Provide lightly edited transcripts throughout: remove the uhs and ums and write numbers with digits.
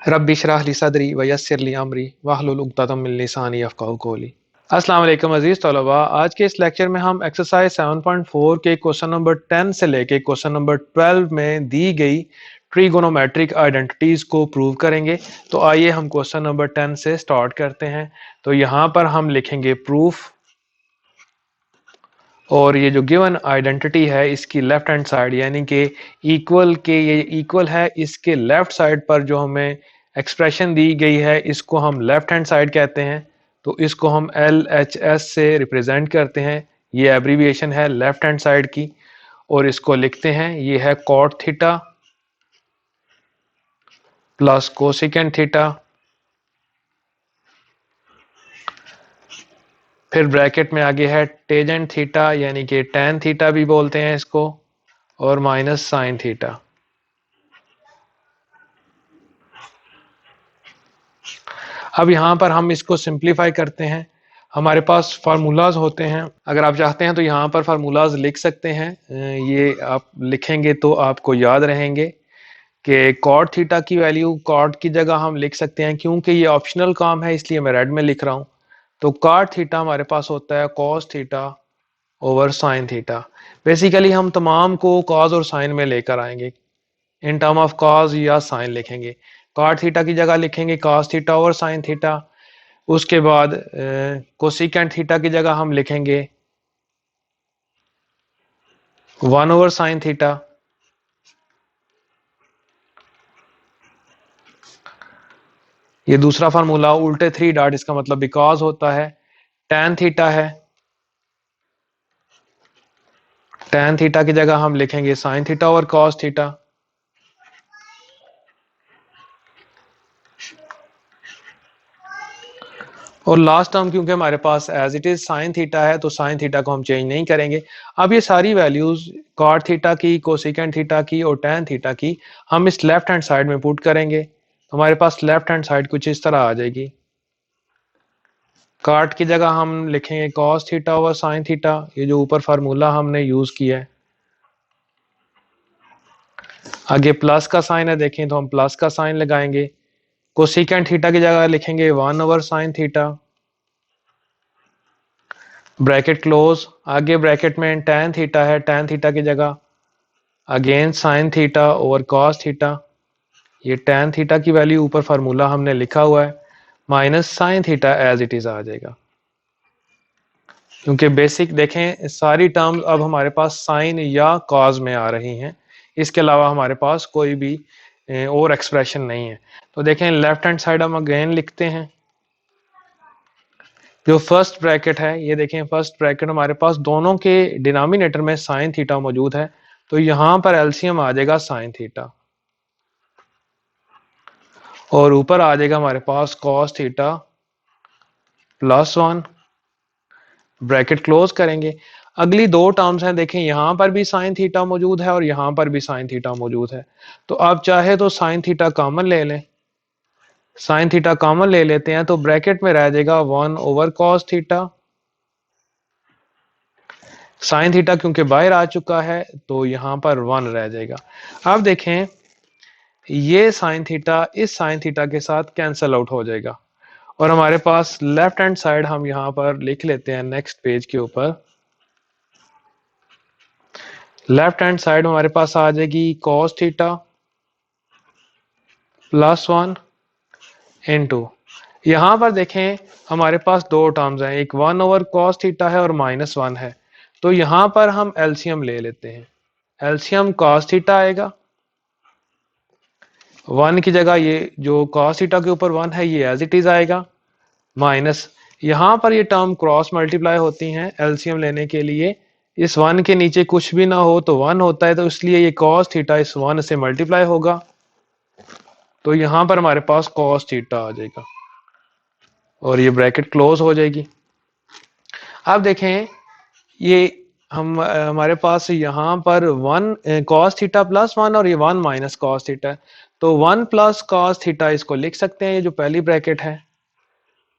Rabbi इश्रह ली सदरी व यस्सिर ली अमरी वहलुल उक़दतम मिन लिसानी यफ़क़हू क़ौली। अस्सलाम वालेकुम अज़ीज़ तलबा। आज के इस लेक्चर में हम एक्सरसाइज 7.4 के क्वेश्चन नंबर 10 से लेके क्वेश्चन नंबर 12 में दी गई ट्रिगोनोमेट्रिक आइडेंटिटीज़ को प्रूव करेंगे। तो आइए हम क्वेश्चन नंबर 10 से स्टार्ट करते हैं। तो यहाँ पर हम लिखेंगे प्रूफ, और ये जो गिवन आइडेंटिटी है इसकी लेफ्ट हैंड साइड यानी कि इक्वल के ये इक्वल है, इसके लेफ्ट साइड पर जो हमें एक्सप्रेशन दी गई है इसको हम लेफ्ट हैंड साइड कहते हैं। तो इसको हम LHS से रिप्रेजेंट करते हैं। ये एब्रीविएशन है लेफ्ट हैंड साइड की, और इसको लिखते हैं ये है cot theta plus cosecant theta, फिर ब्रैकेट में आगे है टेजेंट थीटा यानी कि टैन थीटा भी बोलते हैं इसको, और माइनस साइन थीटा। अब यहाँ पर हम इसको सिंप्लीफाई करते हैं। हमारे पास फार्मूलाज होते हैं, अगर आप चाहते हैं तो यहाँ पर फार्मूलाज लिख सकते हैं। ये आप लिखेंगे तो आपको याद रहेंगे कि कॉट थीटा की वैल्यू कॉट की जगह हम लिख सकते हैं, क्योंकि ये ऑप्शनल काम है इसलिए मैं रेड में लिख रहा हूँ। तो कॉट थीटा हमारे पास होता है cos theta over sine theta. Basically हम तमाम को कॉज और साइन में लेकर आएंगे, इन टर्म ऑफ कॉज या साइन लिखेंगे। कॉट थीटा की जगह लिखेंगे cos theta over sine theta. उसके बाद कोसिकेंट थीटा की जगह हम लिखेंगे 1 ओवर साइन थीटा। ये दूसरा फार्मूला उल्टे 3 डॉट, इसका मतलब बिकॉज होता है। टैन थीटा है, टैन थीटा की जगह हम लिखेंगे sine theta over cos theta. और लास्ट टर्म क्योंकि हमारे पास as it is sine theta है तो साइन थीटा को हम चेंज नहीं करेंगे। अब ये सारी वैल्यूज कॉट थीटा की, कोसिकेंट थीटा की और टैन थीटा की हम इस लेफ्ट हैंड साइड में पुट करेंगे। तो हमारे पास लेफ्ट हैंड साइड कुछ इस तरह आ जाएगी। कॉट की जगह हम लिखेंगे cos theta over sine theta, ये जो ऊपर फार्मूला हमने यूज किया है। आगे प्लस का साइन है, देखें तो हम प्लस का साइन लगाएंगे। कोसिकेंट थीटा की जगह लिखेंगे 1 over sine theta, bracket close. आगे ब्रैकेट में टैन थीटा है, टैन थीटा की जगह again sine theta over cos theta. ये टैन थीटा की वैल्यू ऊपर फार्मूला हमने लिखा हुआ है, minus sine theta as it is आ जाएगा। क्योंकि बेसिक देखें सारी टर्म्स अब हमारे पास साइन या कॉज में आ रही हैं, इसके अलावा हमारे पास कोई भी और एक्सप्रेशन नहीं है। तो देखें लेफ्ट हैंड साइड हम अगेन लिखते हैं। जो फर्स्ट ब्रैकेट है ये देखें, फर्स्ट ब्रैकेट हमारे पास दोनों के डिनोमिनेटर में साइन थीटा मौजूद है, तो यहां पर एलसीएम आ जाएगा साइन थीटा, और ऊपर आ जाएगा हमारे पास cos theta plus 1, bracket close करेंगे। अगली दो टर्म्स हैं, देखें यहां पर भी साइन थीटा मौजूद है और यहां पर भी साइन थीटा मौजूद है। तो आप चाहे तो साइन थीटा कॉमन ले लें, साइन थीटा कॉमन ले लेते हैं तो ब्रैकेट में रह जाएगा 1 over cos theta. Sine theta क्योंकि बाहर आ चुका है तो यहां पर 1 रह जाएगा। अब देखें ये साइन थीटा इस साइन थीटा के साथ कैंसल आउट हो जाएगा, और हमारे पास लेफ्ट हैंड साइड हम यहां पर लिख लेते हैं नेक्स्ट पेज के ऊपर। लेफ्ट हैंड साइड हमारे पास आ जाएगी कॉस थीटा प्लस 1 इनटू, यहां पर देखें हमारे पास दो टर्म्स हैं, एक 1 ओवर कॉस थीटा है और माइनस 1 है। तो यहां पर हम एलसीएम ले लेते हैं। एलसीएम कॉस थीटा आएगा, 1 की जगह ये जो कॉस थीटा के ऊपर 1 है ये एज इट इज आएगा, माइनस यहां पर ये टर्म क्रॉस मल्टीप्लाई होती हैं एलसीएम लेने के लिए। इस 1 के नीचे कुछ भी ना हो तो 1 होता है, तो इसलिए ये कॉस थीटा इस 1 से मल्टीप्लाई होगा, तो यहां पर हमारे पास कॉस थीटा आ जाएगा और ये ब्रैकेट क्लोज हो जाएगी। अब देखें ये हम हमारे पास यहाँ पर 1 कॉस थीटा प्लस 1 और ये 1 माइनस कॉस थीटा है, तो 1 प्लस कॉस थीटा इसको लिख सकते हैं, ये जो पहली ब्रैकेट है।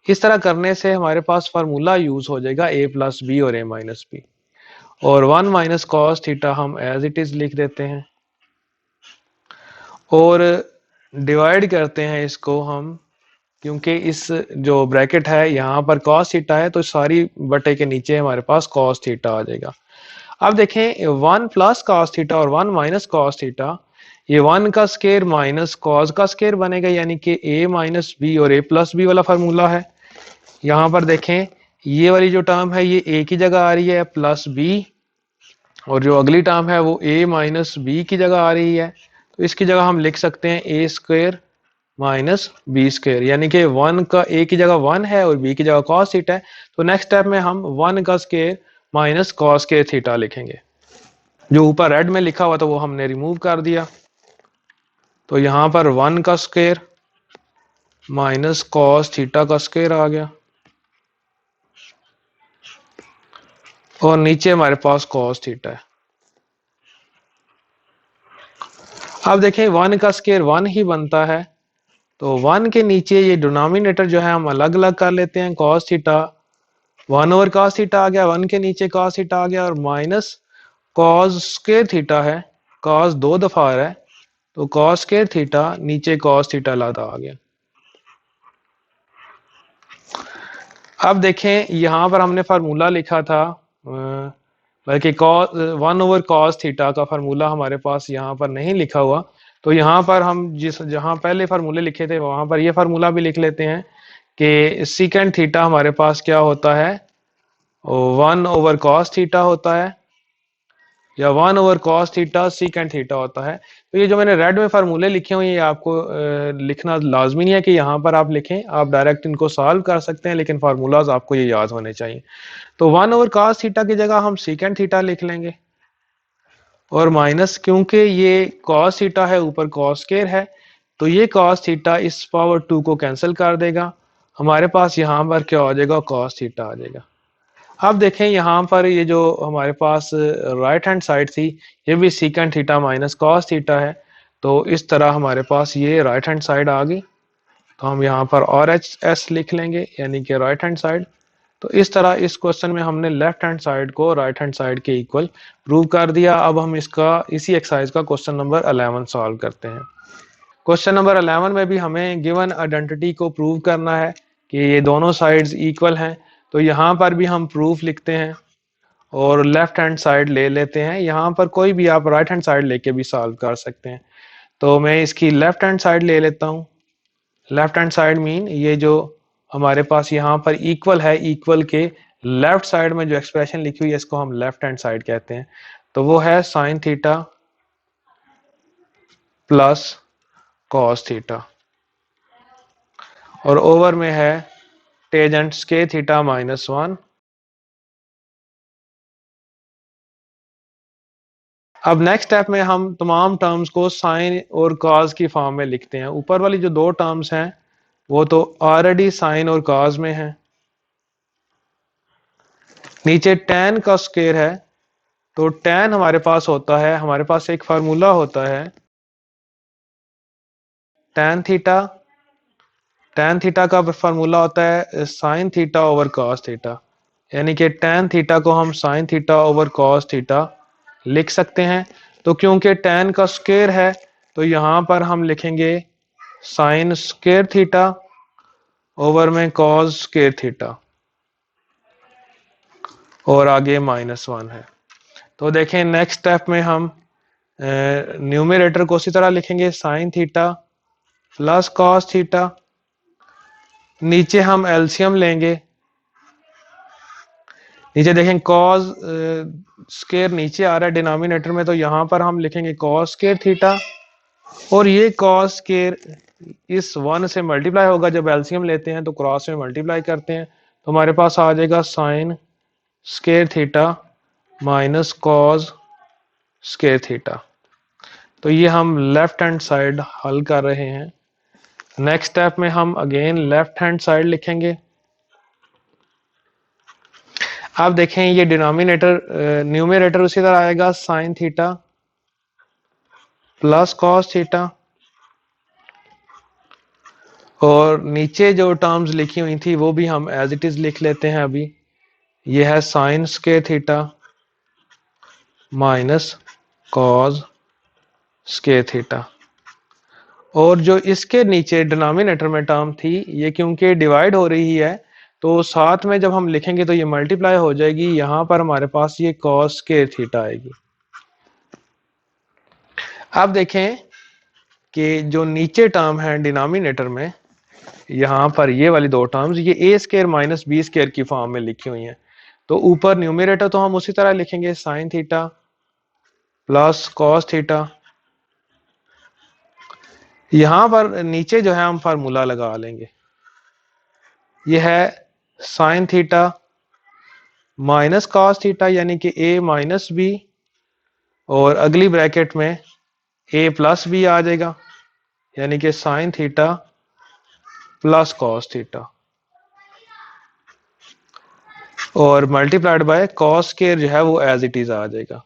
इस तरह करने से हमारे पास फार्मूला यूज हो जाएगा a प्लस बी और a माइनस बी, और 1 माइनस कॉस थीटा हम एज इट इज लिख देते हैं। और डिवाइड करते हैं इसको हम, क्योंकि इस जो ब्रैकेट है यहाँ पर cos थीटा है, तो सारी बटे के नीचे हमारे पास cos थीटा आ जाएगा। अब देखें 1 प्लस cos थीटा और 1 माइनस cos थीटा, ये 1 का स्केयर माइनस cos का स्केयर बनेगा, यानी कि a माइनस बी और a प्लस बी वाला फार्मूला है। यहाँ पर देखें ये वाली जो टर्म है ये a की जगह आ रही है प्लस b, और जो अगली टर्म है वो a माइनस बी की जगह आ रही है, तो इसकी जगह हम लिख सकते हैं a square minus B square, यानी कि 1 का a की जगह 1 है और b की जगह cos थीटा है। तो नेक्स्ट स्टेप में हम 1 का square minus cos square theta लिखेंगे। जो ऊपर रेड में लिखा हुआ था वो हमने रिमूव कर दिया, तो यहाँ पर 1 का स्क्वेयर माइनस cos थीटा का स्क्वेयर आ गया, और नीचे हमारे पास cos थीटा है। अब देखें 1 का स्क्वायर 1 ही बनता है, तो 1 के नीचे ये डिनोमिनेटर जो है हम अलग अलग कर लेते हैं। cos theta 1 over cos theta आ गया, 1 के नीचे cos थीटा आ गया, और माइनस cos स्क्वायर थीटा है, cos 2 दफा है, तो cos स्क्वायर थीटा नीचे cos थीटा लाता आ गया। अब देखें यहाँ पर हमने फार्मूला लिखा था, बल्कि cos 1 ओवर cos थीटा का फार्मूला हमारे पास यहाँ पर नहीं लिखा हुआ, तो यहाँ पर हम जहाँ पहले फार्मूले लिखे थे वहां पर ये फार्मूला भी लिख लेते हैं कि सीकेंड थीटा हमारे पास क्या होता है, 1 ओवर cos थीटा होता है, या 1 over cos theta secant theta होता है। तो ये जो मैंने रेड में फार्मूले लिखे हुए हैं ये आपको लिखना लाजमी नहीं है कि यहाँ पर आप लिखें, आप डायरेक्ट इनको सॉल्व कर सकते हैं, लेकिन फार्मूलाज आपको ये याद होने चाहिए। तो 1 ओवर cos थीटा की जगह हम सीकेंड थीटा लिख लेंगे, और माइनस क्योंकि ये cos थीटा है ऊपर cos स्क्वायर है, तो ये cos थीटा इस पावर 2 को कैंसिल कर देगा, हमारे पास यहाँ पर क्या आ जाएगा, cos थीटा आ जाएगा। अब देखें यहाँ पर ये जो हमारे पास राइट हैंड साइड थी ये भी secant theta minus cos theta है, तो इस तरह हमारे पास ये राइट हैंड साइड आ गई, तो हम यहाँ पर और एच एस लिख लेंगे, यानी कि राइट हैंड साइड। तो इस तरह इस क्वेश्चन में हमने लेफ्ट हैंड साइड को राइट हैंड साइड के इक्वल प्रूव कर दिया। अब हम इसका इसी एक्सरसाइज का क्वेश्चन नंबर 11 सॉल्व करते हैं। क्वेश्चन नंबर 11 में भी हमें गिवन आइडेंटिटी को प्रूव करना है कि ये दोनों साइड्स इक्वल हैं, तो यहाँ पर भी हम प्रूफ लिखते हैं और लेफ्ट हैंड साइड ले लेते हैं। यहाँ पर कोई भी आप राइट हैंड साइड लेके भी सॉल्व कर सकते हैं, तो मैं इसकी लेफ्ट हैंड साइड ले लेता हूँ। लेफ्ट हैंड साइड मीन ये जो हमारे पास यहाँ पर इक्वल है, इक्वल के लेफ्ट साइड में जो एक्सप्रेशन लिखी हुई है इसको हम लेफ्ट हैंड साइड कहते हैं, तो वो है sign theta plus cos theta, और ओवर में है टेजेंट स्के थीटा माइनस 1। अब नेक्स्ट स्टेप में हम तमाम टर्म्स को साइन और कॉस की फॉर्म में लिखते हैं। ऊपर वाली जो दो टर्म्स हैं वो तो ऑलरेडी साइन और कॉस में है, नीचे tan का स्क्वायर है, तो tan हमारे पास होता है, हमारे पास एक फार्मूला होता है tan थीटा, tan थीटा का फार्मूला होता है sign theta over cos theta, यानी कि tan थीटा को हम sign theta over cos theta लिख सकते हैं। तो क्योंकि tan का स्क्वायर है तो यहां पर हम लिखेंगे साइन स्क्वायर थीटा ओवर में cos स्क्वायर थीटा, और आगे -1 है। तो देखें नेक्स्ट स्टेप में हम न्यूमरेटर को उसी तरह लिखेंगे sine theta plus cos theta, नीचे हम एलसीएम लेंगे, नीचे देखें cos स्क्वायर नीचे आ रहा है डिनोमिनेटर में, तो यहां पर हम लिखेंगे cos स्क्वायर थीटा, और ये cos स्क्वायर इस 1 से मल्टीप्लाई होगा, जब एलसीएम लेते हैं तो क्रॉस में मल्टीप्लाई करते हैं, तो हमारे पास आ जाएगा sine square theta minus cos square theta. तो ये हम लेफ्ट हैंड साइड हल कर रहे हैं। नेक्स्ट स्टेप में हम अगेन लेफ्ट हैंड साइड लिखेंगे। आप देखें ये डिनोमिनेटर न्यूमरेटर उसी तरह आएगा sign theta plus cos theta, और नीचे जो टर्म्स लिखी हुई थी वो भी हम एज इट इज लिख लेते हैं। अभी ये है sine square theta minus cos square theta, और जो इसके नीचे डिनोमिनेटर में टर्म थी, ये क्योंकि डिवाइड हो रही है तो साथ में जब हम लिखेंगे तो ये मल्टीप्लाई हो जाएगी। यहां पर हमारे पास ये cos स्क्वायर थीटा आएगी। अब देखें कि जो नीचे टर्म है डिनोमिनेटर में, यहाँ पर ये वाली दो टर्म्स ये ए स्क्वायर माइनस बी स्क्वायर की फॉर्म में लिखी हुई हैं। तो ऊपर न्यूमरेटर तो हम उसी तरह लिखेंगे sine theta plus cos theta. यहां पर नीचे जो है हम फार्मूला लगा लेंगे, ये है sine theta minus cos theta यानी कि ए माइनस बी, और अगली ब्रैकेट में ए प्लस बी आ जाएगा यानी कि sign theta plus cos theta, और मल्टीप्लाइड बाय कॉस स्क्वायर जो है वो एज इट इज आ जाएगा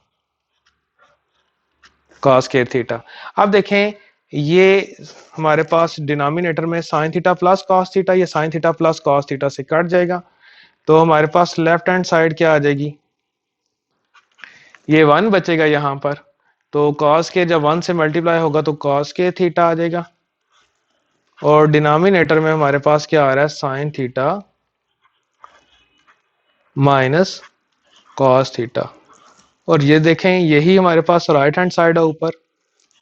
कॉस स्क्वायर थीटा। अब देखें ये हमारे पास डिनोमिनेटर में sine theta plus cos theta, ये sine theta plus cos theta से कट जाएगा। तो हमारे पास लेफ्ट हैंड साइड क्या आ जाएगी, ये 1 बचेगा यहाँ पर। तो कॉस के जब 1 से मल्टीप्लाई होगा तो कॉस के थीटा आ जाएगा, और डिनोमिनेटर में हमारे पास क्या आ रहा है sine theta minus cos theta. और ये देखें यही हमारे पास राइट हैंड साइड है ऊपर।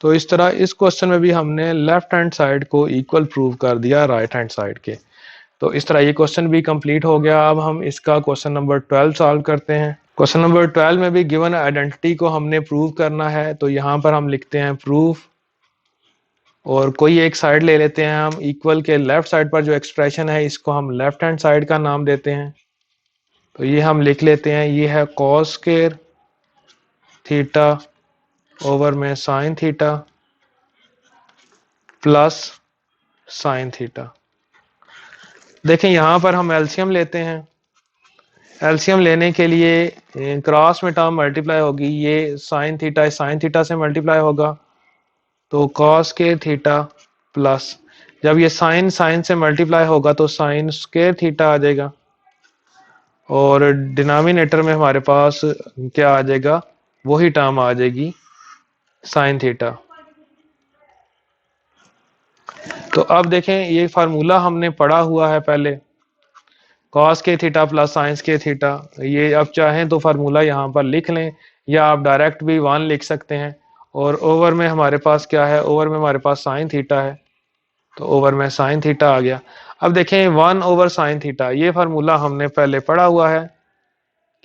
तो इस तरह इस क्वेश्चन में भी हमने लेफ्ट हैंड साइड को इक्वल प्रूव कर दिया राइट हैंड साइड के। तो इस तरह ये क्वेश्चन भी कंप्लीट हो गया। अब हम इसका क्वेश्चन नंबर 12 सॉल्व करते हैं। क्वेश्चन नंबर 12 में भी गिवन आइडेंटिटी को हमने प्रूव करना है। तो यहाँ पर हम लिखते हैं प्रूफ, और कोई एक साइड ले लेते हैं हम इक्वल के लेफ्ट साइड पर जो एक्सप्रेशन है इसको हम लेफ्ट हैंड साइड का नाम देते हैं। तो ये हम लिख लेते हैं, ये है कॉस स्क्वायर थीटा ओवर में sine theta plus sine theta. देखें यहां पर हम एलसीएम लेते हैं। एलसीएम लेने के लिए क्रॉस में टर्म मल्टीप्लाई होगी, ये साइन थीटा से मल्टीप्लाई होगा तो कॉस के थीटा प्लस, जब ये साइन साइन से मल्टीप्लाई होगा तो साइन स्क्वायर थीटा आ जाएगा, और डिनोमिनेटर में हमारे पास क्या आ जाएगा, वही टर्म आ जाएगी साइन थीटा। तो अब देखें ये फार्मूला हमने पढ़ा हुआ है पहले, कॉस के थीटा प्लस साइंस के थीटा। ये अब चाहें तो फार्मूला यहाँ पर लिख लें, या आप डायरेक्ट भी 1 लिख सकते हैं। और ओवर में हमारे पास क्या है, ओवर में हमारे पास साइन थीटा है, तो ओवर में साइन थीटा आ गया। अब देखें 1 ओवर साइन थीटा, ये फार्मूला हमने पहले पढ़ा हुआ है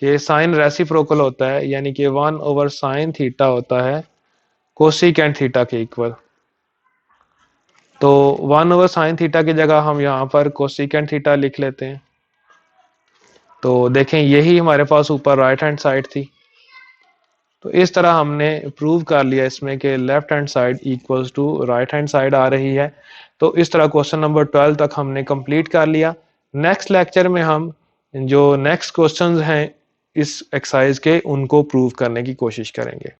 कि साइन रेसिप्रोकल होता है, यानी कि 1 ओवर साइन थीटा होता है कोसिकेंट थीटा के इक्वल। तो 1 ओवर साइन थीटा की जगह हम यहाँ पर कोसिकेंट थीटा लिख लेते हैं। तो देखें यही हमारे पास ऊपर राइट हैंड साइड थी। तो इस तरह हमने प्रूव कर लिया इसमें कि left hand side equals to right hand side आ रही है। तो इस तरह क्वेश्चन नंबर 12 तक हमने कंप्लीट कर लिया। नेक्स्ट लेक्चर में हम जो नेक्स्ट क्वेश्चंस हैं इस एक्सरसाइज के उनको प्रूव करने की कोशिश करेंगे।